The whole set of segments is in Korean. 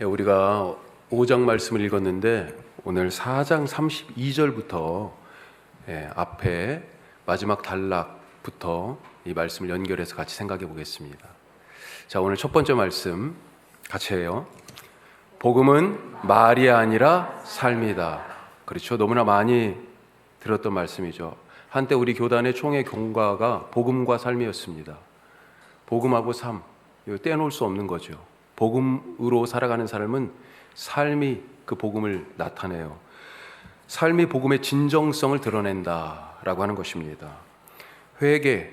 우리가 5장 말씀을 읽었는데 오늘 4장 32절부터 앞에 마지막 단락부터 이 말씀을 연결해서 같이 생각해 보겠습니다. 자, 오늘 첫 번째 말씀 같이 해요. 복음은 말이 아니라 삶이다. 그렇죠. 너무나 많이 들었던 말씀이죠. 한때 우리 교단의 총회 경과가 복음과 삶이었습니다. 복음하고 삶, 이거 떼놓을 수 없는 거죠. 복음으로 살아가는 삶은 삶이 그 복음을 나타내요. 삶이 복음의 진정성을 드러낸다라고 하는 것입니다. 회개,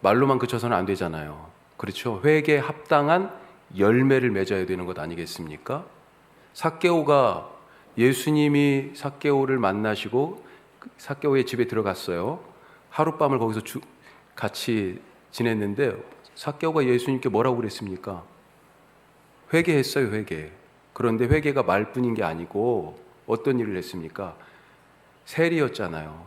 말로만 그쳐서는 안 되잖아요. 그렇죠? 회개에 합당한 열매를 맺어야 되는 것 아니겠습니까? 삭개오가 예수님이 삭개오를 만나시고 삭개오의 집에 들어갔어요. 하룻밤을 거기서 같이 지냈는데 삭개오가 예수님께 뭐라고 그랬습니까? 회개했어요, 회개. 그런데 회개가 말뿐인 게 아니고 어떤 일을 했습니까? 세리였잖아요.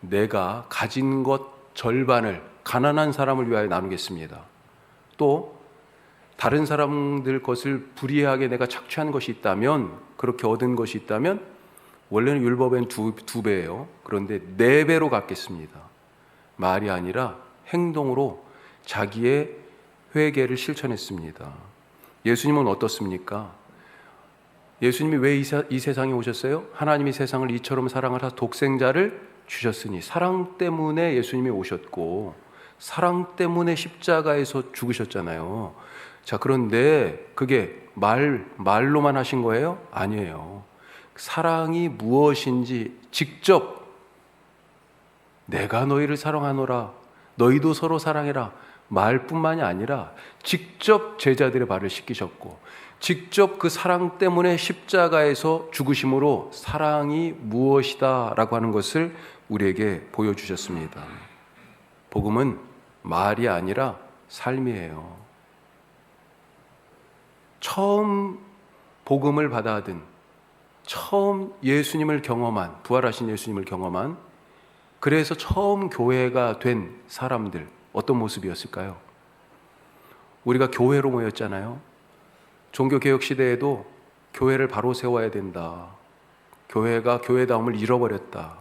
내가 가진 것 절반을 가난한 사람을 위하여 나누겠습니다. 또 다른 사람들 것을 불이하게 내가 착취한 것이 있다면, 그렇게 얻은 것이 있다면 원래는 율법엔 두 배예요. 그런데 4배로 갚겠습니다. 말이 아니라 행동으로 자기의 회개를 실천했습니다. 예수님은 어떻습니까? 예수님이 왜 이 세상에 오셨어요? 하나님이 세상을 이처럼 사랑을 하사 독생자를 주셨으니, 사랑 때문에 예수님이 오셨고 사랑 때문에 십자가에서 죽으셨잖아요. 자, 그런데 그게 말로만 하신 거예요? 아니에요. 사랑이 무엇인지 직접 내가 너희를 사랑하노라, 너희도 서로 사랑해라, 말뿐만이 아니라 직접 제자들의 발을 씻기셨고 직접 그 사랑 때문에 십자가에서 죽으심으로 사랑이 무엇이다 라고 하는 것을 우리에게 보여주셨습니다. 복음은 말이 아니라 삶이에요. 처음 복음을 받아든, 처음 예수님을 경험한, 부활하신 예수님을 경험한, 그래서 처음 교회가 된 사람들, 어떤 모습이었을까요? 우리가 교회로 모였잖아요. 종교개혁 시대에도 교회를 바로 세워야 된다. 교회가 교회다움을 잃어버렸다.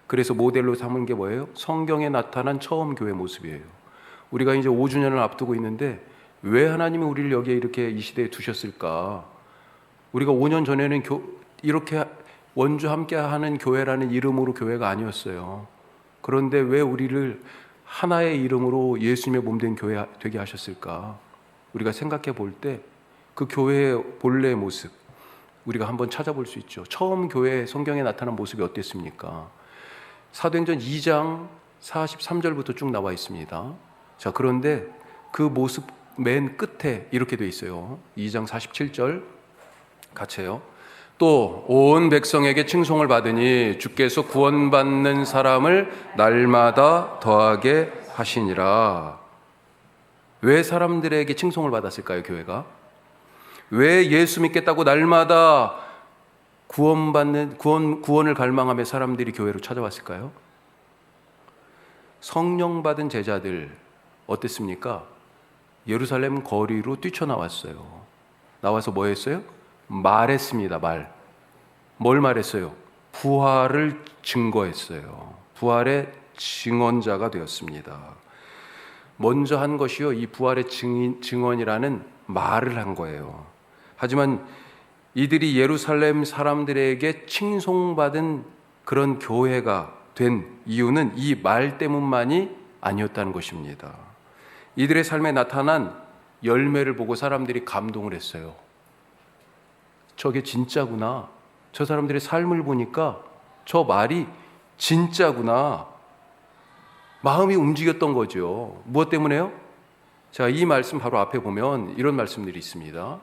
그래서 모델로 삼은 게 뭐예요? 성경에 나타난 처음 교회 모습이에요. 우리가 이제 5주년을 앞두고 있는데 왜 하나님이 우리를 여기에 이렇게 이 시대에 두셨을까? 우리가 5년 전에는 이렇게 원주 함께 하는 교회라는 이름으로 교회가 아니었어요. 그런데 왜 우리를 하나의 이름으로 예수님의 몸된 교회 되게 하셨을까? 우리가 생각해 볼 때 그 교회의 본래의 모습 우리가 한번 찾아볼 수 있죠. 처음 교회 성경에 나타난 모습이 어땠습니까? 사도행전 2장 43절부터 쭉 나와 있습니다. 자, 그런데 그 모습 맨 끝에 이렇게 돼 있어요. 2장 47절 같이 해요. 또 온 백성에게 칭송을 받으니 주께서 구원받는 사람을 날마다 더하게 하시니라. 왜 사람들에게 칭송을 받았을까요, 교회가? 왜 예수 믿겠다고 날마다 구원을 갈망하며 사람들이 교회로 찾아왔을까요? 성령 받은 제자들 어땠습니까? 예루살렘 거리로 뛰쳐나왔어요. 나와서 뭐 했어요? 말했습니다. 뭘 말했어요? 부활을 증거했어요. 부활의 증언자가 되었습니다. 먼저 한 것이요, 이 부활의 증언이라는 말을 한 거예요. 하지만 이들이 예루살렘 사람들에게 칭송받은 그런 교회가 된 이유는 이 말 때문만이 아니었다는 것입니다. 이들의 삶에 나타난 열매를 보고 사람들이 감동을 했어요. 저게 진짜구나. 저 사람들의 삶을 보니까 저 말이 진짜구나. 마음이 움직였던 거죠. 무엇 때문에요? 자, 이 말씀 바로 앞에 보면 이런 말씀들이 있습니다.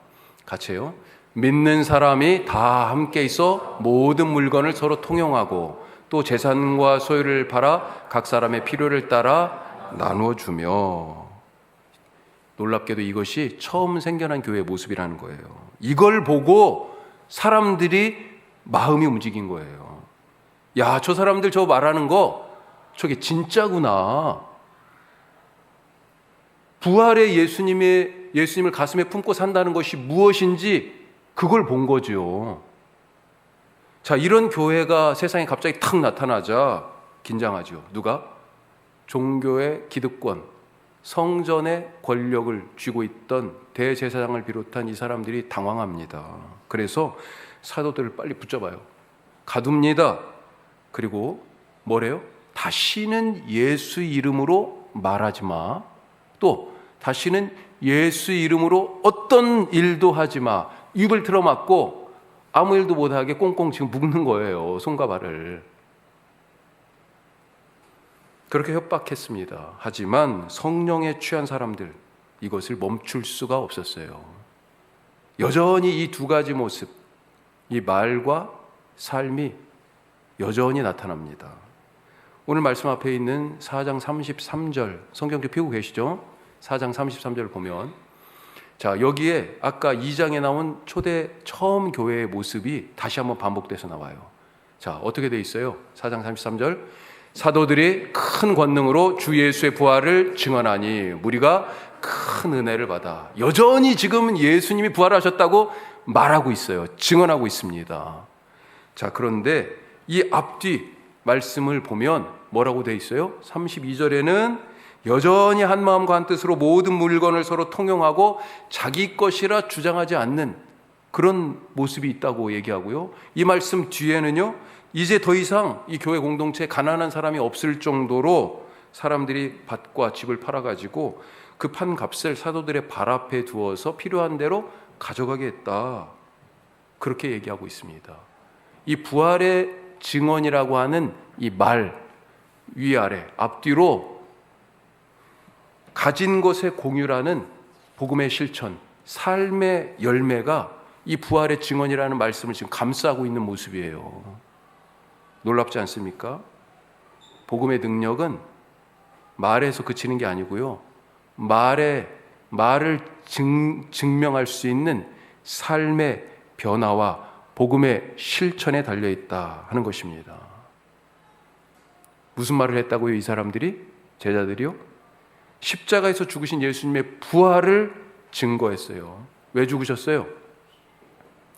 같이 해요. 믿는 사람이 다 함께 있어 모든 물건을 서로 통용하고 또 재산과 소유를 팔아 각 사람의 필요를 따라 나누어 주며. 놀랍게도 이것이 처음 생겨난 교회의 모습이라는 거예요. 이걸 보고 사람들이 마음이 움직인 거예요. 야, 저 사람들 저 말하는 거 저게 진짜구나. 부활의 예수님을 가슴에 품고 산다는 것이 무엇인지 그걸 본 거죠. 자, 이런 교회가 세상에 갑자기 탁 나타나자 긴장하죠. 누가? 종교의 기득권, 성전의 권력을 쥐고 있던 대제사장을 비롯한 이 사람들이 당황합니다. 그래서 사도들을 빨리 붙잡아요. 가둡니다. 그리고 뭐래요? 다시는 예수 이름으로 말하지 마. 또 다시는 예수 이름으로 어떤 일도 하지 마. 입을 틀어막고 아무 일도 못하게 꽁꽁 지금 묶는 거예요. 손과 발을. 그렇게 협박했습니다. 하지만 성령에 취한 사람들, 이것을 멈출 수가 없었어요. 여전히 이 두 가지 모습, 이 말과 삶이 여전히 나타납니다. 오늘 말씀 앞에 있는 4장 33절, 성경책 펴고 계시죠? 4장 33절을 보면, 자, 여기에 아까 2장에 나온 초대 처음 교회의 모습이 다시 한번 반복돼서 나와요. 자, 어떻게 돼 있어요? 4장 33절, 사도들이 큰 권능으로 주 예수의 부활을 증언하니 무리가 큰 은혜를 받아. 여전히 지금 예수님이 부활하셨다고 말하고 있어요. 증언하고 있습니다. 자, 그런데 이 앞뒤 말씀을 보면 뭐라고 돼 있어요? 32절에는 여전히 한 마음과 한 뜻으로 모든 물건을 서로 통용하고 자기 것이라 주장하지 않는 그런 모습이 있다고 얘기하고요. 이 말씀 뒤에는요, 이제 더 이상 이 교회 공동체에 가난한 사람이 없을 정도로 사람들이 밭과 집을 팔아가지고 그 판 값을 사도들의 발 앞에 두어서 필요한 대로 가져가게 했다. 그렇게 얘기하고 있습니다. 이 부활의 증언이라고 하는 이 말 위아래 앞뒤로 가진 것의 공유라는 복음의 실천, 삶의 열매가 이 부활의 증언이라는 말씀을 지금 감싸고 있는 모습이에요. 놀랍지 않습니까? 복음의 능력은 말에서 그치는 게 아니고요. 말을 증명할 수 있는 삶의 변화와 복음의 실천에 달려있다 하는 것입니다. 무슨 말을 했다고요? 이 사람들이? 제자들이요? 십자가에서 죽으신 예수님의 부활을 증거했어요. 왜 죽으셨어요?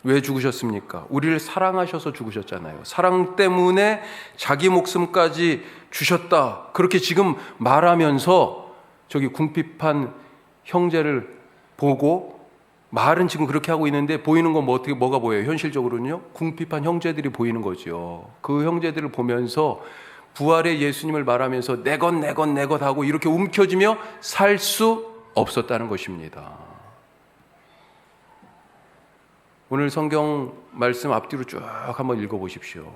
왜 죽으셨습니까? 우리를 사랑하셔서 죽으셨잖아요. 사랑 때문에 자기 목숨까지 주셨다. 그렇게 지금 말하면서 저기 궁핍한 형제를 보고 말은 지금 그렇게 하고 있는데 보이는 건 뭐가 보여요? 현실적으로는요? 궁핍한 형제들이 보이는 거죠. 그 형제들을 보면서 부활의 예수님을 말하면서 내 것 하고 이렇게 움켜쥐며 살 수 없었다는 것입니다. 오늘 성경 말씀 앞뒤로 쭉 한번 읽어보십시오.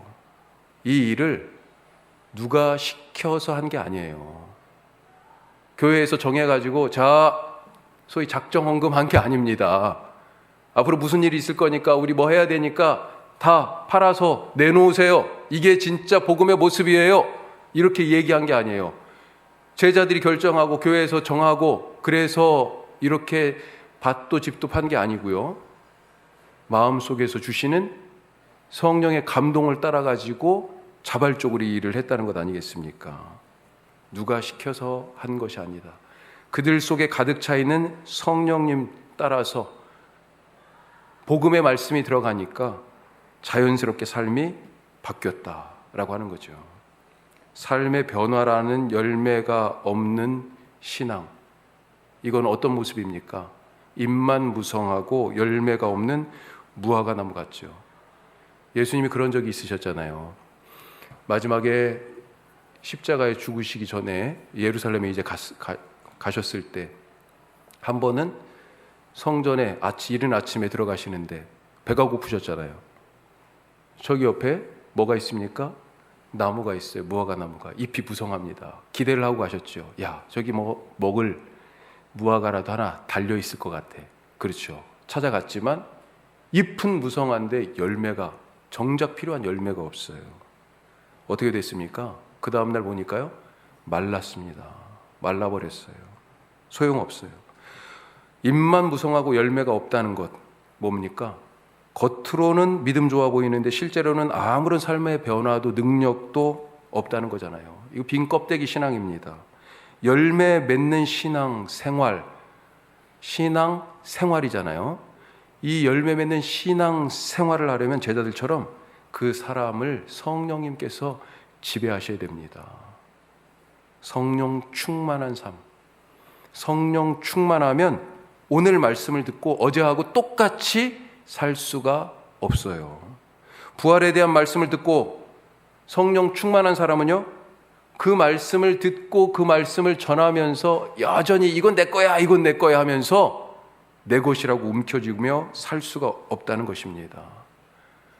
이 일을 누가 시켜서 한 게 아니에요. 교회에서 정해가지고 소위 작정 헌금한 게 아닙니다. 앞으로 무슨 일이 있을 거니까 우리 뭐 해야 되니까 다 팔아서 내놓으세요. 이게 진짜 복음의 모습이에요. 이렇게 얘기한 게 아니에요. 제자들이 결정하고 교회에서 정하고 그래서 이렇게 밭도 집도 판 게 아니고요. 마음속에서 주시는 성령의 감동을 따라가지고 자발적으로 이 일을 했다는 것 아니겠습니까? 누가 시켜서 한 것이 아니다. 그들 속에 가득 차 있는 성령님 따라서 복음의 말씀이 들어가니까 자연스럽게 삶이 바뀌었다라고 하는 거죠. 삶의 변화라는 열매가 없는 신앙, 이건 어떤 모습입니까? 잎만 무성하고 열매가 없는 무화과 나무 같죠. 예수님이 그런 적이 있으셨잖아요. 마지막에 십자가에 죽으시기 전에 예루살렘에 이제 가셨을 때 한 번은 성전에 이른 아침에 들어가시는데 배가 고프셨잖아요. 저기 옆에 뭐가 있습니까? 나무가 있어요. 무화과 나무가. 잎이 무성합니다. 기대를 하고 가셨죠. 야, 저기 먹을 무화과라도 하나 달려 있을 것 같아. 그렇죠. 찾아갔지만 잎은 무성한데 정작 필요한 열매가 없어요. 어떻게 됐습니까? 그 다음날 보니까요, 말랐습니다. 말라버렸어요. 소용없어요. 잎만 무성하고 열매가 없다는 것 뭡니까? 겉으로는 믿음 좋아 보이는데 실제로는 아무런 삶의 변화도 능력도 없다는 거잖아요. 이거 빈 껍데기 신앙입니다. 열매 맺는 신앙 생활이잖아요. 이 열매 맺는 신앙 생활을 하려면 제자들처럼 그 사람을 성령님께서 지배하셔야 됩니다. 성령 충만한 삶. 성령 충만하면 오늘 말씀을 듣고 어제하고 똑같이 살 수가 없어요. 부활에 대한 말씀을 듣고 성령 충만한 사람은요, 그 말씀을 듣고 그 말씀을 전하면서 여전히 이건 내 거야, 이건 내 거야 하면서 내 것이라고 움켜쥐며 살 수가 없다는 것입니다.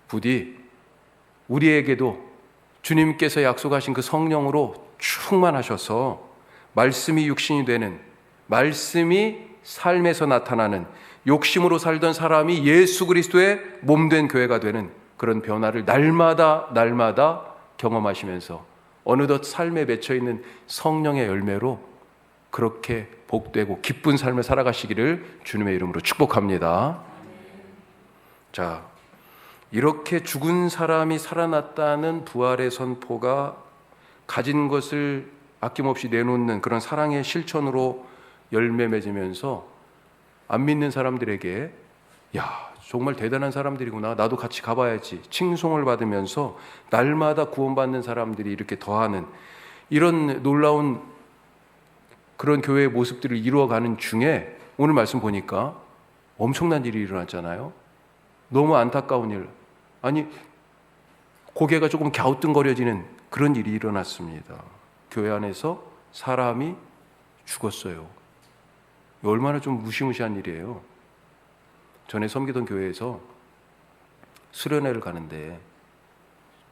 부디 우리에게도 주님께서 약속하신 그 성령으로 충만하셔서 말씀이 육신이 되는, 말씀이 삶에서 나타나는, 욕심으로 살던 사람이 예수 그리스도의 몸된 교회가 되는 그런 변화를 날마다 경험하시면서 어느덧 삶에 맺혀있는 성령의 열매로 그렇게 복되고 기쁜 삶을 살아가시기를 주님의 이름으로 축복합니다. 자, 이렇게 죽은 사람이 살아났다는 부활의 선포가 가진 것을 아낌없이 내놓는 그런 사랑의 실천으로 열매 맺으면서 안 믿는 사람들에게 야, 정말 대단한 사람들이구나, 나도 같이 가봐야지 칭송을 받으면서 날마다 구원받는 사람들이 이렇게 더하는 이런 놀라운 그런 교회의 모습들을 이루어가는 중에 오늘 말씀 보니까 엄청난 일이 일어났잖아요. 너무 안타까운 일, 아니 고개가 조금 갸우뚱거려지는 그런 일이 일어났습니다. 교회 안에서 사람이 죽었어요. 얼마나 좀 무시무시한 일이에요. 전에 섬기던 교회에서 수련회를 가는데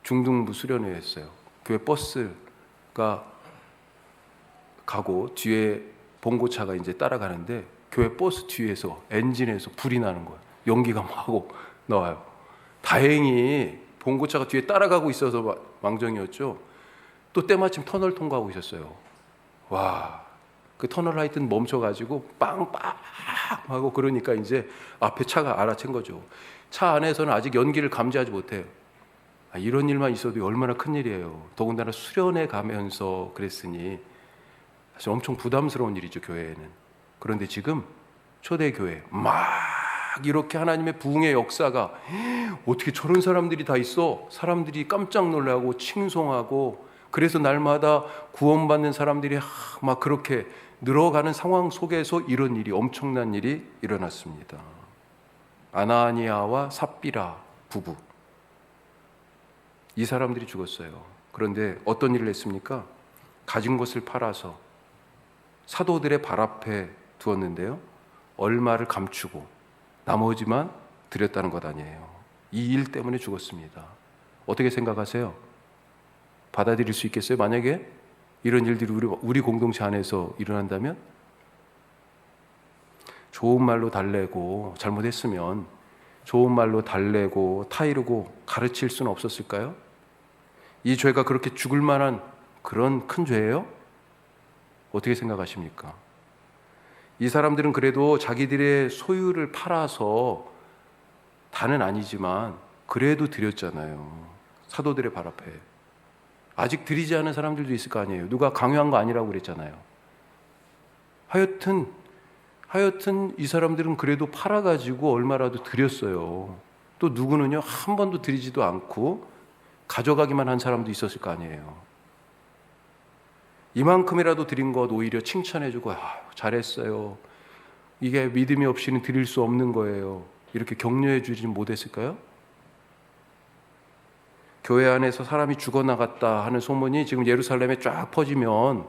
중등부 수련회였어요. 교회 버스가 가고 뒤에 봉고차가 이제 따라가는데 교회 버스 뒤에서 엔진에서 불이 나는 거예요. 연기가 막 하고 나와요. 다행히 봉고차가 뒤에 따라가고 있어서 망정이었죠. 또 때마침 터널 통과하고 있었어요. 와, 그 터널 하여튼 멈춰가지고 빵빵 하고 그러니까 이제 앞에 차가 알아챈 거죠. 차 안에서는 아직 연기를 감지하지 못해요. 이런 일만 있어도 얼마나 큰일이에요. 더군다나 수련회 가면서 그랬으니 사실 엄청 부담스러운 일이죠, 교회에는. 그런데 지금 초대교회 막 이렇게 하나님의 부흥의 역사가, 어떻게 저런 사람들이 다 있어? 사람들이 깜짝 놀라고 칭송하고, 그래서 날마다 구원받는 사람들이 막 그렇게 늘어가는 상황 속에서 이런 일이, 엄청난 일이 일어났습니다. 아나니아와 삽비라 부부, 이 사람들이 죽었어요. 그런데 어떤 일을 했습니까? 가진 것을 팔아서 사도들의 발 앞에 두었는데요, 얼마를 감추고 나머지만 드렸다는 것 아니에요. 이 일 때문에 죽었습니다. 어떻게 생각하세요? 받아들일 수 있겠어요? 만약에 이런 일들이 우리 공동체 안에서 일어난다면? 좋은 말로 달래고, 잘못했으면 좋은 말로 달래고 타이르고 가르칠 수는 없었을까요? 이 죄가 그렇게 죽을 만한 그런 큰 죄예요? 어떻게 생각하십니까? 이 사람들은 그래도 자기들의 소유를 팔아서, 다는 아니지만 그래도 드렸잖아요. 사도들의 발 앞에. 아직 드리지 않은 사람들도 있을 거 아니에요. 누가 강요한 거 아니라고 그랬잖아요. 하여튼 이 사람들은 그래도 팔아가지고 얼마라도 드렸어요. 또 누구는요, 한 번도 드리지도 않고 가져가기만 한 사람도 있었을 거 아니에요. 이만큼이라도 드린 것 오히려 칭찬해주고, 잘했어요, 이게 믿음이 없이는 드릴 수 없는 거예요, 이렇게 격려해 주지 못했을까요? 교회 안에서 사람이 죽어나갔다 하는 소문이 지금 예루살렘에 쫙 퍼지면,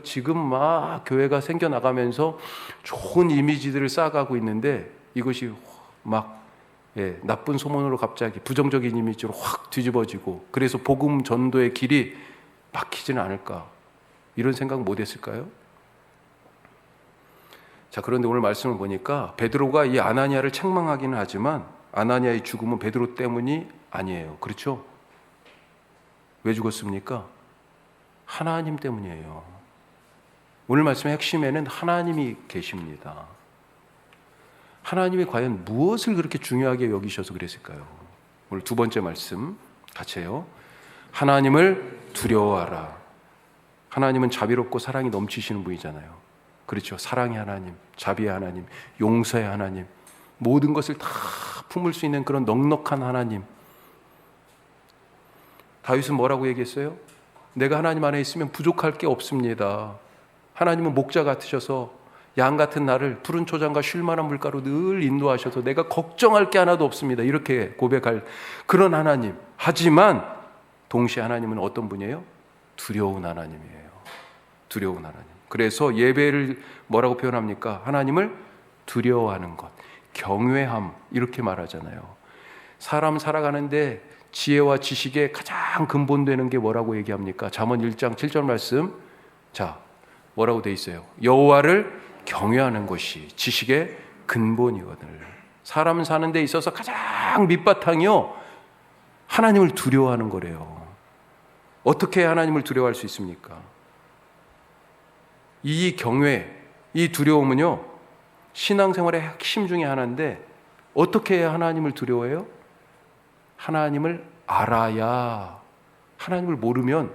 지금 막 교회가 생겨나가면서 좋은 이미지들을 쌓아가고 있는데, 이것이 막 나쁜 소문으로 갑자기 부정적인 이미지로 확 뒤집어지고, 그래서 복음 전도의 길이 막히지는 않을까, 이런 생각 못했을까요? 자, 그런데 오늘 말씀을 보니까 베드로가 이 아나니아를 책망하기는 하지만 아나니아의 죽음은 베드로 때문이 아니에요. 그렇죠? 왜 죽었습니까? 하나님 때문이에요. 오늘 말씀의 핵심에는 하나님이 계십니다. 하나님이 과연 무엇을 그렇게 중요하게 여기셔서 그랬을까요? 오늘 두 번째 말씀 같이 해요. 하나님을 두려워하라. 하나님은 자비롭고 사랑이 넘치시는 분이잖아요. 그렇죠? 사랑의 하나님, 자비의 하나님, 용서의 하나님, 모든 것을 다 품을 수 있는 그런 넉넉한 하나님. 다윗은 뭐라고 얘기했어요? 내가 하나님 안에 있으면 부족할 게 없습니다. 하나님은 목자 같으셔서 양 같은 나를 푸른 초장과 쉴 만한 물가로 늘 인도하셔서 내가 걱정할 게 하나도 없습니다. 이렇게 고백할 그런 하나님. 하지만 동시에 하나님은 어떤 분이에요? 두려운 하나님이에요. 두려운 하나님. 그래서 예배를 뭐라고 표현합니까? 하나님을 두려워하는 것, 경외함, 이렇게 말하잖아요. 사람 살아가는데 지혜와 지식의 가장 근본되는 게 뭐라고 얘기합니까? 잠언 1장 7절 말씀. 자, 뭐라고 돼 있어요? 여호와를 경외하는 것이 지식의 근본이거든. 사람 사는 데 있어서 가장 밑바탕이요, 하나님을 두려워하는 거래요. 어떻게 하나님을 두려워할 수 있습니까? 이 경외, 이 두려움은요, 신앙생활의 핵심 중에 하나인데 어떻게 해야 하나님을 두려워해요? 하나님을 알아야. 하나님을 모르면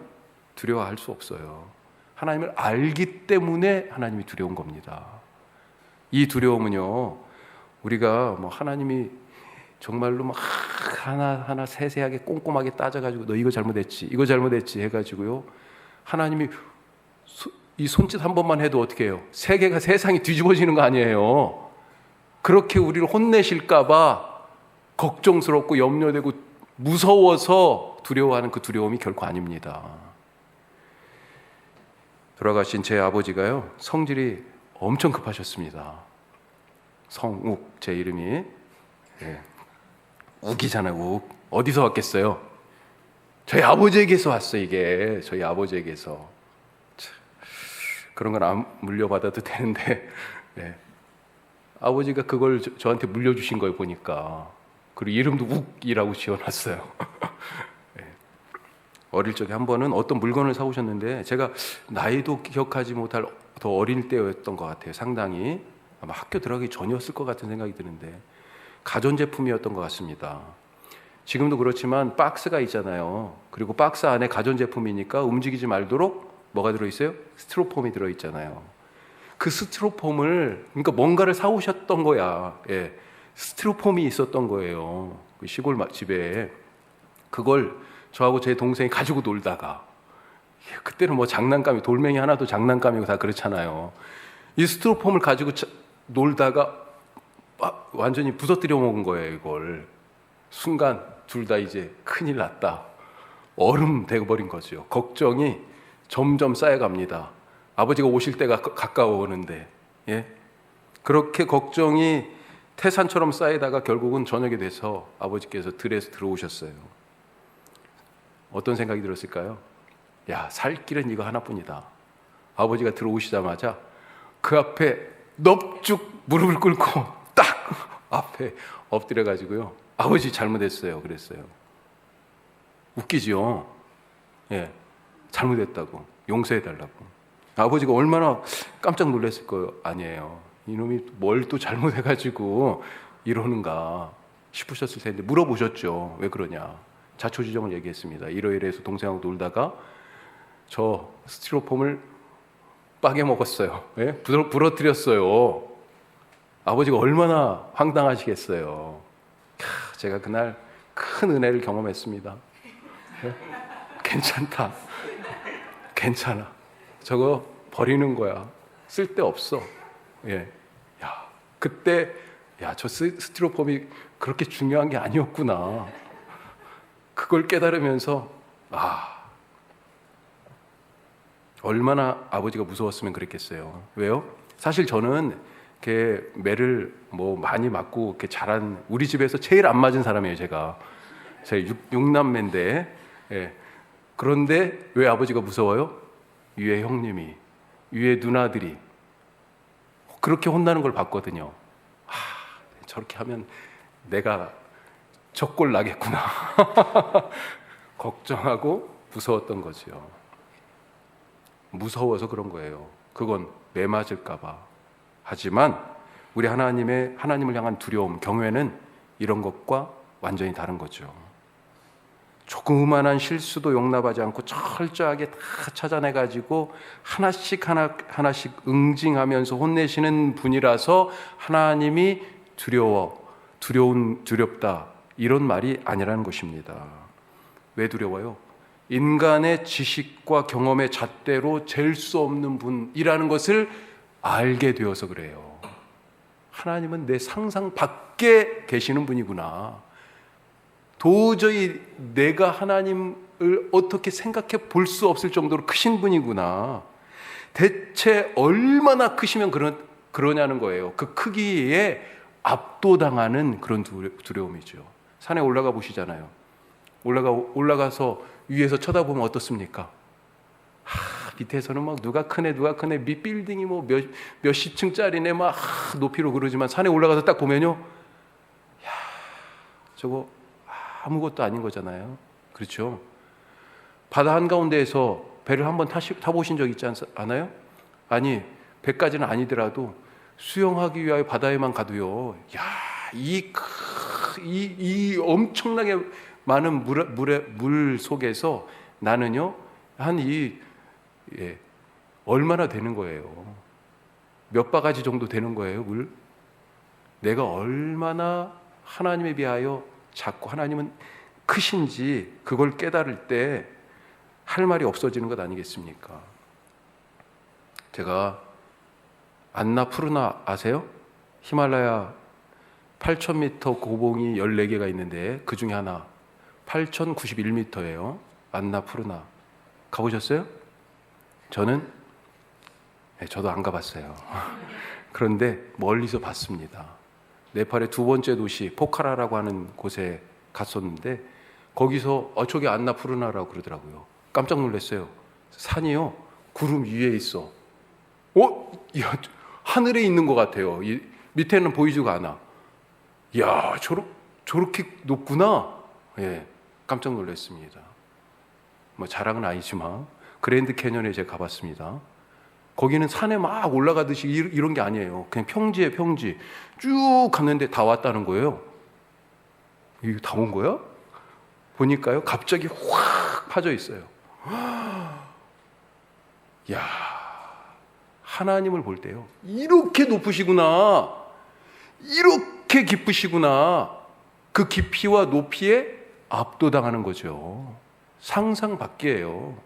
두려워할 수 없어요. 하나님을 알기 때문에 하나님이 두려운 겁니다. 이 두려움은요, 우리가 뭐 하나님이 정말로 막 하나하나 세세하게 꼼꼼하게 따져가지고 너 이거 잘못했지, 이거 잘못했지 해가지고요, 하나님이 이 손짓 한 번만 해도 어떻게 해요? 세상이 뒤집어지는 거 아니에요. 그렇게 우리를 혼내실까봐 걱정스럽고 염려되고 무서워서 두려워하는 그 두려움이 결코 아닙니다. 돌아가신 제 아버지가요, 성질이 엄청 급하셨습니다. 성욱, 제 이름이. 네. 욱이잖아요, 욱. 어디서 왔겠어요? 저희 아버지에게서 왔어요, 이게. 저희 아버지에게서. 그런 건 안 물려받아도 되는데, 네. 아버지가 그걸 저한테 물려주신 걸 보니까, 그리고 이름도 욱이라고 지어놨어요. 네. 어릴 적에 한 번은 어떤 물건을 사오셨는데, 제가 나이도 기억하지 못할 더 어릴 때였던 것 같아요. 상당히 아마 학교 들어가기 전이었을 것 같은 생각이 드는데, 가전제품이었던 것 같습니다. 지금도 그렇지만 박스가 있잖아요. 그리고 박스 안에 가전제품이니까 움직이지 말도록 뭐가 들어있어요? 스티로폼이 들어있잖아요. 그 스티로폼을, 그러니까 뭔가를 사오셨던 거야. 예. 스티로폼이 있었던 거예요. 그 시골 집에. 그걸 저하고 제 동생이 가지고 놀다가, 그때는 뭐 장난감이, 돌멩이 하나도 장난감이고 다 그렇잖아요. 이 스티로폼을 가지고 놀다가 완전히 부서뜨려 먹은 거예요, 이걸. 순간 둘 다 이제 큰일 났다. 얼음 되어버린 거죠. 걱정이 점점 쌓여갑니다. 아버지가 오실 때가 가까워 오는데, 예? 그렇게 걱정이 태산처럼 쌓이다가 결국은 저녁이 돼서 아버지께서 들에서 들어오셨어요. 어떤 생각이 들었을까요? 야, 살 길은 이거 하나뿐이다. 아버지가 들어오시자마자 그 앞에 넙죽 무릎을 꿇고 딱 앞에 엎드려가지고요, 아버지 잘못했어요 그랬어요. 웃기죠? 예, 잘못했다고, 용서해달라고. 아버지가 얼마나 깜짝 놀랐을 거 아니에요. 이놈이 뭘 또 잘못해가지고 이러는가 싶으셨을 텐데 물어보셨죠. 왜 그러냐. 자초지종을 얘기했습니다. 이러이러해서 동생하고 놀다가 저 스티로폼을 빠개 먹었어요. 예? 부러뜨렸어요. 아버지가 얼마나 황당하시겠어요. 제가 그날 큰 은혜를 경험했습니다. 예? 괜찮다. 괜찮아. 저거 버리는 거야. 쓸데없어. 예. 야, 그때, 야, 저 스티로폼이 그렇게 중요한 게 아니었구나. 그걸 깨달으면서, 얼마나 아버지가 무서웠으면 그랬겠어요. 왜요? 사실 저는 이렇게 매를 뭐 많이 맞고 이렇게 자란, 우리 집에서 제일 안 맞은 사람이에요, 제가. 제가 육남매인데. 예. 그런데 왜 아버지가 무서워요? 위에 형님이, 위에 누나들이 그렇게 혼나는 걸 봤거든요. 저렇게 하면 내가 적골 나겠구나. 걱정하고 무서웠던 거죠. 무서워서 그런 거예요. 그건 매 맞을까 봐. 하지만 우리 하나님을 향한 두려움, 경외는 이런 것과 완전히 다른 거죠. 조그만한 실수도 용납하지 않고 철저하게 다 찾아내가지고 하나씩 응징하면서 혼내시는 분이라서 하나님이 두려워 두렵다 이런 말이 아니라는 것입니다. 왜 두려워요? 인간의 지식과 경험의 잣대로 잴 수 없는 분이라는 것을 알게 되어서 그래요. 하나님은 내 상상 밖에 계시는 분이구나. 도저히 내가 하나님을 어떻게 생각해 볼 수 없을 정도로 크신 분이구나. 대체 얼마나 크시면 그러냐는 거예요. 그 크기에 압도당하는 그런 두려움이죠. 산에 올라가 보시잖아요. 올라가서 위에서 쳐다보면 어떻습니까? 밑에서는 막 누가 크네 빌딩이 뭐 몇십 층짜리네 막 높이로 그러지만 산에 올라가서 딱 보면요, 야, 저거 아무것도 아닌 거잖아요. 그렇죠? 바다 한가운데에서 배를 한번 타보신 적 있지 않아요? 아니, 배까지는 아니더라도 수영하기 위하여 바다에만 가도요, 야, 이 엄청나게 많은 물 속에서 나는요, 얼마나 되는 거예요? 몇 바가지 정도 되는 거예요, 물? 내가 얼마나 하나님에 비하여 작고 하나님은 크신지 그걸 깨달을 때 할 말이 없어지는 것 아니겠습니까? 제가 안나푸르나 아세요? 히말라야 8,000m 고봉이 14개가 있는데 그 중에 하나 8,091m예요. 안나푸르나 가보셨어요? 저는 저도 안 가봤어요. 그런데 멀리서 봤습니다. 네팔의 두 번째 도시 포카라라고 하는 곳에 갔었는데 거기서 저기 안나푸르나라고 그러더라고요. 깜짝 놀랐어요. 산이요, 구름 위에 있어. 야, 하늘에 있는 것 같아요. 밑에는 보이지가 않아. 야, 저렇게 높구나. 예, 깜짝 놀랐습니다. 뭐 자랑은 아니지만 그랜드 캐년에 제가 가봤습니다. 거기는 산에 막 올라가듯이 이런 게 아니에요. 그냥 평지에 평지 쭉 갔는데 다 왔다는 거예요. 이거 다 온 거야? 보니까요, 갑자기 확 파져 있어요. 야, 하나님을 볼 때요, 이렇게 높으시구나, 이렇게 깊으시구나. 그 깊이와 높이에 압도당하는 거죠. 상상 밖이에요.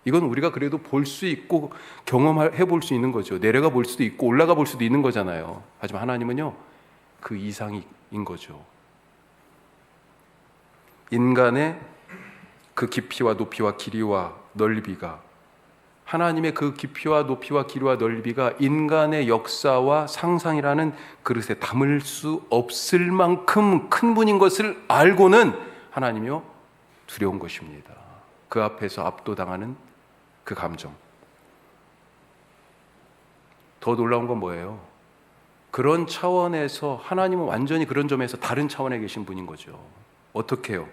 이건 우리가 그래도 볼 수 있고 경험해 볼 수 있는 거죠. 내려가 볼 수도 있고 올라가 볼 수도 있는 거잖아요. 하지만 하나님은요, 그 이상인 거죠. 인간의 그 깊이와 높이와 길이와 넓이가, 하나님의 그 깊이와 높이와 길이와 넓이가 인간의 역사와 상상이라는 그릇에 담을 수 없을 만큼 큰 분인 것을 알고는 하나님이요, 두려운 것입니다. 그 앞에서 압도당하는 그 감정. 더 놀라운 건 뭐예요? 그런 차원에서 하나님은 완전히 그런 점에서 다른 차원에 계신 분인 거죠. 어떻게 해요?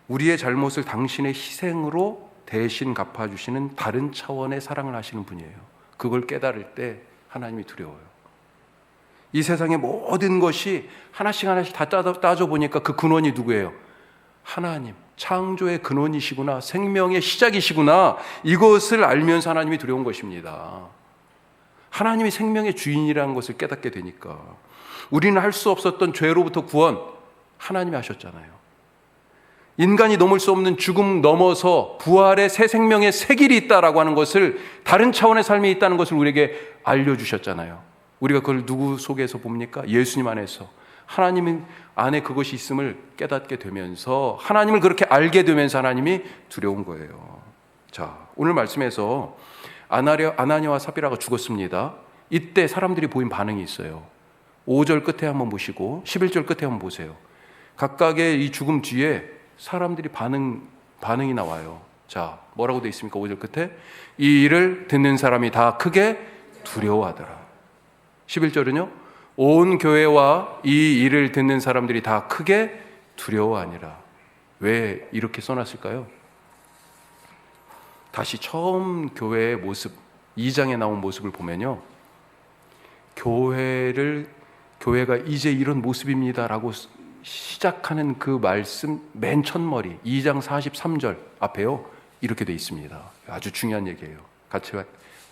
우리의 잘못을 당신의 희생으로 대신 갚아주시는 다른 차원의 사랑을 하시는 분이에요. 그걸 깨달을 때 하나님이 두려워요. 이 세상의 모든 것이 하나씩 다 따져보니까 그 근원이 누구예요? 하나님, 창조의 근원이시구나, 생명의 시작이시구나. 이것을 알면서 하나님이 두려운 것입니다. 하나님이 생명의 주인이라는 것을 깨닫게 되니까. 우리는 할 수 없었던 죄로부터 구원, 하나님이 하셨잖아요. 인간이 넘을 수 없는 죽음 넘어서 부활의 새 생명의 새 길이 있다라고 하는 것을, 다른 차원의 삶이 있다는 것을 우리에게 알려주셨잖아요. 우리가 그걸 누구 속에서 봅니까? 예수님 안에서. 하나님 안에 그것이 있음을 깨닫게 되면서, 하나님을 그렇게 알게 되면서 하나님이 두려운 거예요. 자, 오늘 말씀에서 아나니아와 삽비라가 죽었습니다. 이때 사람들이 보인 반응이 있어요. 5절 끝에 한번 보시고 11절 끝에 한번 보세요. 각각의 이 죽음 뒤에 사람들이 반응이 나와요. 자, 뭐라고 되어 있습니까? 5절 끝에 이 일을 듣는 사람이 다 크게 두려워하더라. 11절은요, 온 교회와 이 일을 듣는 사람들이 다 크게 두려워하니라. 왜 이렇게 써놨을까요? 다시 처음 교회의 모습, 2장에 나온 모습을 보면요, 교회가 이제 이런 모습입니다라고 시작하는 그 말씀 맨 첫머리 2장 43절 앞에요, 이렇게 돼 있습니다. 아주 중요한 얘기예요. 같이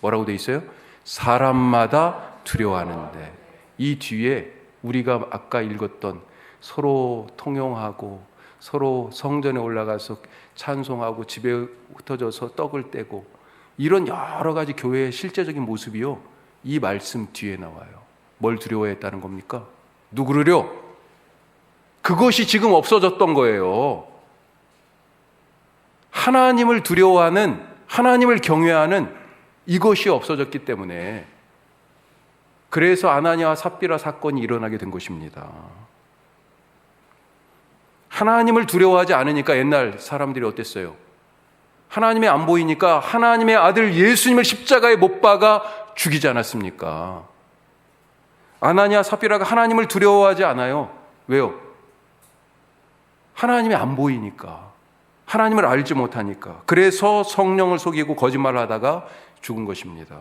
뭐라고 돼 있어요? 사람마다 두려워하는데. 이 뒤에 우리가 아까 읽었던 서로 통용하고 서로 성전에 올라가서 찬송하고 집에 흩어져서 떡을 떼고 이런 여러 가지 교회의 실제적인 모습이요, 이 말씀 뒤에 나와요. 뭘 두려워했다는 겁니까? 누구를요? 그것이 지금 없어졌던 거예요. 하나님을 두려워하는, 하나님을 경외하는 이것이 없어졌기 때문에, 그래서 아나니아와 삽비라 사건이 일어나게 된 것입니다. 하나님을 두려워하지 않으니까 옛날 사람들이 어땠어요? 하나님이 안 보이니까 하나님의 아들 예수님을 십자가에 못 박아 죽이지 않았습니까? 아나니아 삽비라가 하나님을 두려워하지 않아요. 왜요? 하나님이 안 보이니까, 하나님을 알지 못하니까. 그래서 성령을 속이고 거짓말을 하다가 죽은 것입니다.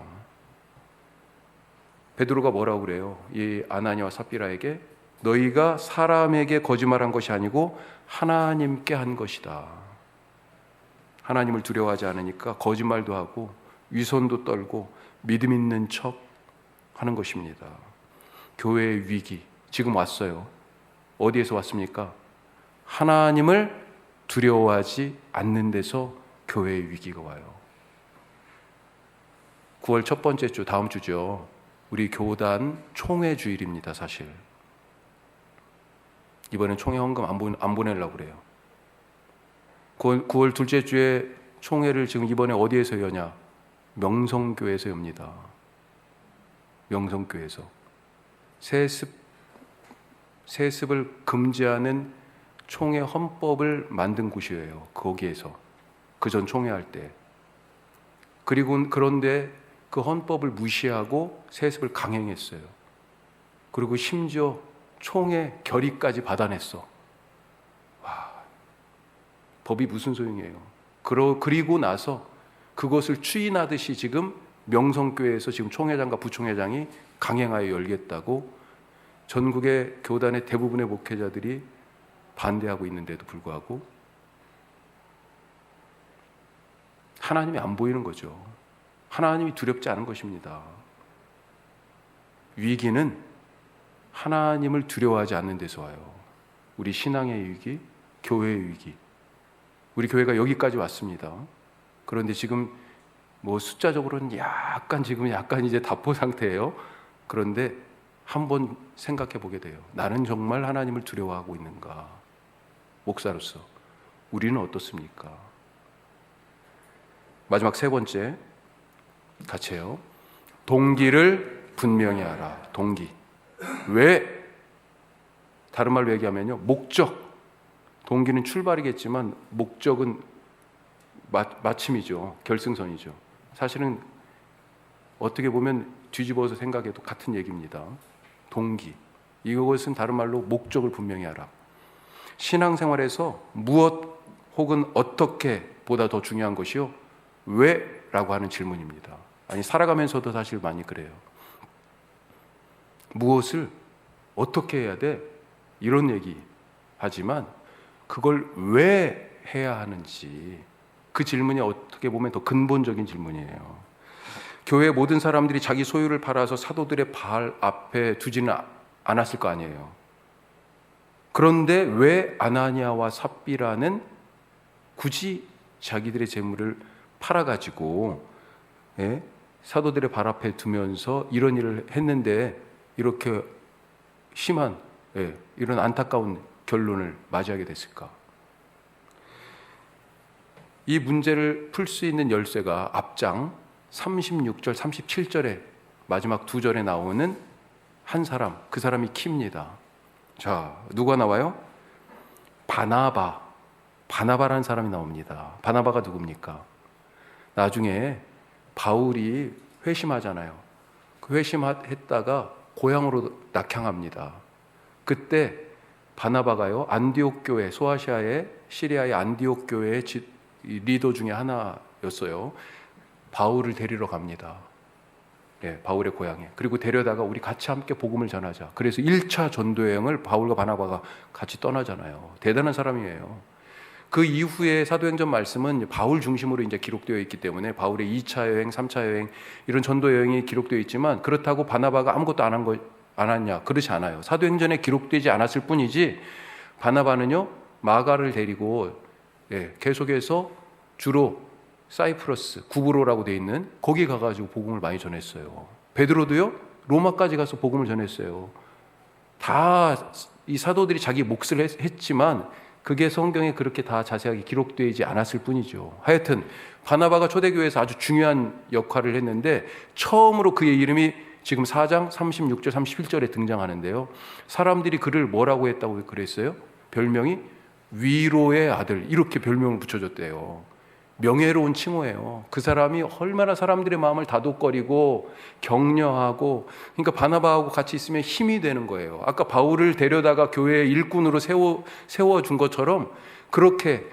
베드로가 뭐라고 그래요? 이 아나니아와 삽비라에게, 너희가 사람에게 거짓말한 것이 아니고 하나님께 한 것이다. 하나님을 두려워하지 않으니까 거짓말도 하고 위선도 떨고 믿음 있는 척 하는 것입니다. 교회의 위기 지금 왔어요. 어디에서 왔습니까? 하나님을 두려워하지 않는 데서 교회의 위기가 와요. 9월 첫 번째 주, 다음 주죠. 우리 교단 총회 주일입니다. 사실 이번엔 총회 헌금 안 보내려고 그래요. 9월 둘째 주에 총회를 지금 이번에 어디에서 여냐? 명성교회에서 엽니다. 명성교회에서 세습을 금지하는 총회 헌법을 만든 곳이에요. 거기에서 그 전 총회할 때. 그리고 그런데 그 헌법을 무시하고 세습을 강행했어요. 그리고 심지어 총회 결의까지 받아냈어. 와, 법이 무슨 소용이에요? 그리고 나서 그것을 추인하듯이 지금 명성교회에서 지금 총회장과 부총회장이 강행하여 열겠다고 전국의 교단의 대부분의 목회자들이 반대하고 있는데도 불구하고 하나님이 안 보이는 거죠. 하나님이 두렵지 않은 것입니다. 위기는 하나님을 두려워하지 않는 데서 와요. 우리 신앙의 위기, 교회의 위기. 우리 교회가 여기까지 왔습니다. 그런데 지금 뭐 숫자적으로는 약간 이제 답보 상태예요. 그런데 한번 생각해 보게 돼요. 나는 정말 하나님을 두려워하고 있는가? 목사로서 우리는 어떻습니까? 마지막 세 번째, 같이 해요. 동기를 분명히 알아. 동기. 왜? 다른 말로 얘기하면요, 목적. 동기는 출발이겠지만 목적은 마침이죠. 결승선이죠. 사실은 어떻게 보면 뒤집어서 생각해도 같은 얘기입니다. 동기. 이것은 다른 말로 목적을 분명히 알아. 신앙생활에서 무엇 혹은 어떻게 보다 더 중요한 것이요, 왜? 라고 하는 질문입니다. 아니, 살아가면서도 사실 많이 그래요. 무엇을 어떻게 해야 돼? 이런 얘기 하지만 그걸 왜 해야 하는지, 그 질문이 어떻게 보면 더 근본적인 질문이에요. 교회 모든 사람들이 자기 소유를 팔아서 사도들의 발 앞에 두지는 않았을 거 아니에요. 그런데 왜 아나니아와 삽비라는 굳이 자기들의 재물을 팔아가지고 사도들의 발 앞에 두면서 이런 일을 했는데 이렇게 심한 이런 안타까운 결론을 맞이하게 됐을까? 이 문제를 풀 수 있는 열쇠가 앞장 36절, 37절에 마지막 두 절에 나오는 한 사람, 그 사람이 키입니다. 자, 누가 나와요? 바나바라는 사람이 나옵니다. 바나바가 누굽니까? 나중에 바울이 회심하잖아요. 그 회심했다가 고향으로 낙향합니다. 그때 바나바가요, 안디옥 교회, 소아시아의 시리아의 안디옥 교회의 리더 중에 하나였어요. 바울을 데리러 갑니다. 바울의 고향에. 그리고 데려다가 우리 같이 함께 복음을 전하자. 그래서 1차 전도 여행을 바울과 바나바가 같이 떠나잖아요. 대단한 사람이에요. 그 이후에 사도행전 말씀은 바울 중심으로 이제 기록되어 있기 때문에 바울의 2차 여행, 3차 여행 이런 전도 여행이 기록되어 있지만, 그렇다고 바나바가 아무것도 안 한 것 않았냐? 그렇지 않아요. 사도행전에 기록되지 않았을 뿐이지 바나바는요 마가를 데리고 계속해서 주로 사이프러스, 구브로라고 돼 있는 거기 가가지고 복음을 많이 전했어요. 베드로도요 로마까지 가서 복음을 전했어요. 다 이 사도들이 자기 몫을 했지만 그게 성경에 그렇게 다 자세하게 기록되지 않았을 뿐이죠. 하여튼 바나바가 초대교회에서 아주 중요한 역할을 했는데 처음으로 그의 이름이 지금 4장 36절 31절에 등장하는데요. 사람들이 그를 뭐라고 했다고 그랬어요? 별명이 위로의 아들, 이렇게 별명을 붙여줬대요. 명예로운 칭호예요. 그 사람이 얼마나 사람들의 마음을 다독거리고 격려하고, 그러니까 바나바하고 같이 있으면 힘이 되는 거예요. 아까 바울을 데려다가 교회의 일꾼으로 세워준 것처럼 그렇게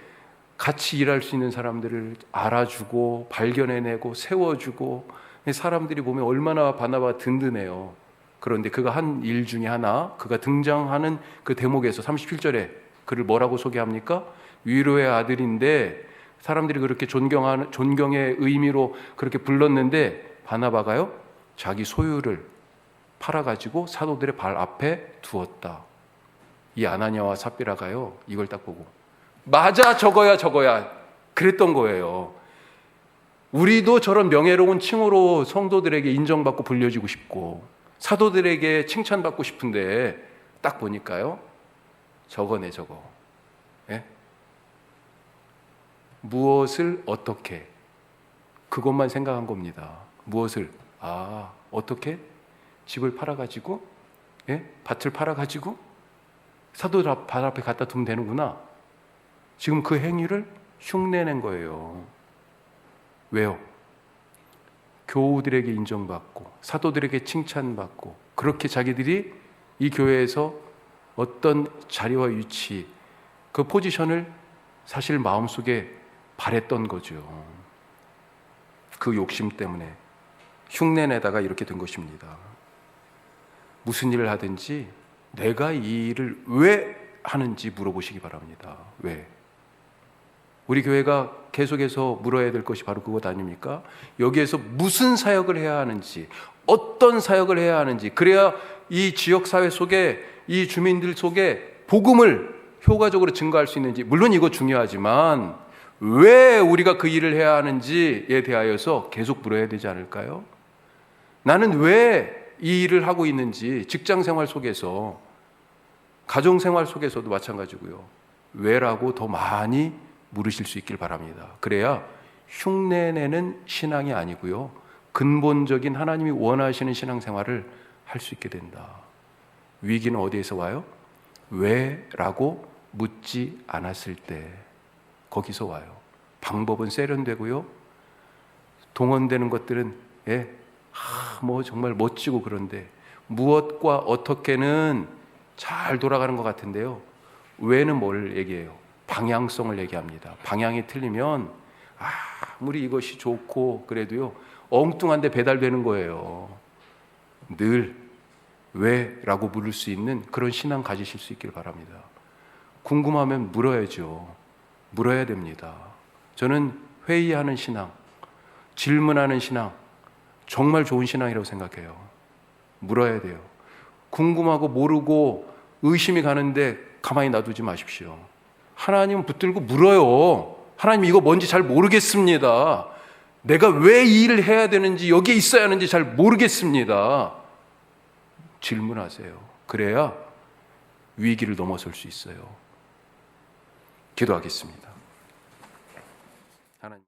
같이 일할 수 있는 사람들을 알아주고 발견해내고 세워주고, 사람들이 보면 얼마나 바나바가 든든해요. 그런데 그가 한 일 중에 하나, 그가 등장하는 그 대목에서 37절에 그를 뭐라고 소개합니까? 위로의 아들인데 사람들이 그렇게 존경의 의미로 그렇게 불렀는데 바나바가요 자기 소유를 팔아가지고 사도들의 발 앞에 두었다. 이 아나니아와 삽비라가요 이걸 딱 보고 맞아, 저거야 그랬던 거예요. 우리도 저런 명예로운 칭호로 성도들에게 인정받고 불려지고 싶고 사도들에게 칭찬받고 싶은데 딱 보니까요 저거네 저거. 예? 무엇을 어떻게, 그것만 생각한 겁니다. 무엇을, 어떻게? 집을 팔아가지고, 밭을 팔아가지고 사도들 발 앞에 갖다 두면 되는구나. 지금 그 행위를 흉내낸 거예요. 왜요? 교우들에게 인정받고 사도들에게 칭찬받고 그렇게 자기들이 이 교회에서 어떤 자리와 위치, 그 포지션을 사실 마음속에 바랬던 거죠. 그 욕심 때문에 흉내내다가 이렇게 된 것입니다. 무슨 일을 하든지 내가 이 일을 왜 하는지 물어보시기 바랍니다. 왜? 우리 교회가 계속해서 물어야 될 것이 바로 그것 아닙니까? 여기에서 무슨 사역을 해야 하는지, 어떤 사역을 해야 하는지, 그래야 이 지역사회 속에, 이 주민들 속에 복음을 효과적으로 증거할 수 있는지, 물론 이거 중요하지만 왜 우리가 그 일을 해야 하는지에 대하여서 계속 물어야 되지 않을까요? 나는 왜 이 일을 하고 있는지, 직장생활 속에서, 가정생활 속에서도 마찬가지고요. 왜라고 더 많이 물으실 수 있길 바랍니다. 그래야 흉내내는 신앙이 아니고요, 근본적인 하나님이 원하시는 신앙생활을 할 수 있게 된다. 위기는 어디에서 와요? 왜라고 묻지 않았을 때 거기서 와요. 방법은 세련되고요, 동원되는 것들은 뭐 정말 멋지고 그런데 무엇과 어떻게는 잘 돌아가는 것 같은데요, 왜는 뭘 얘기해요? 방향성을 얘기합니다. 방향이 틀리면 아무리 이것이 좋고 그래도요 엉뚱한데 배달되는 거예요. 늘 왜라고 물을 수 있는 그런 신앙 가지실 수 있길 바랍니다. 궁금하면 물어야죠. 물어야 됩니다. 저는 회의하는 신앙, 질문하는 신앙, 정말 좋은 신앙이라고 생각해요. 물어야 돼요. 궁금하고 모르고 의심이 가는데 가만히 놔두지 마십시오. 하나님은 붙들고 물어요. 하나님 이거 뭔지 잘 모르겠습니다. 내가 왜 이 일을 해야 되는지, 여기에 있어야 하는지 잘 모르겠습니다. 질문하세요. 그래야 위기를 넘어설 수 있어요. 기도하겠습니다.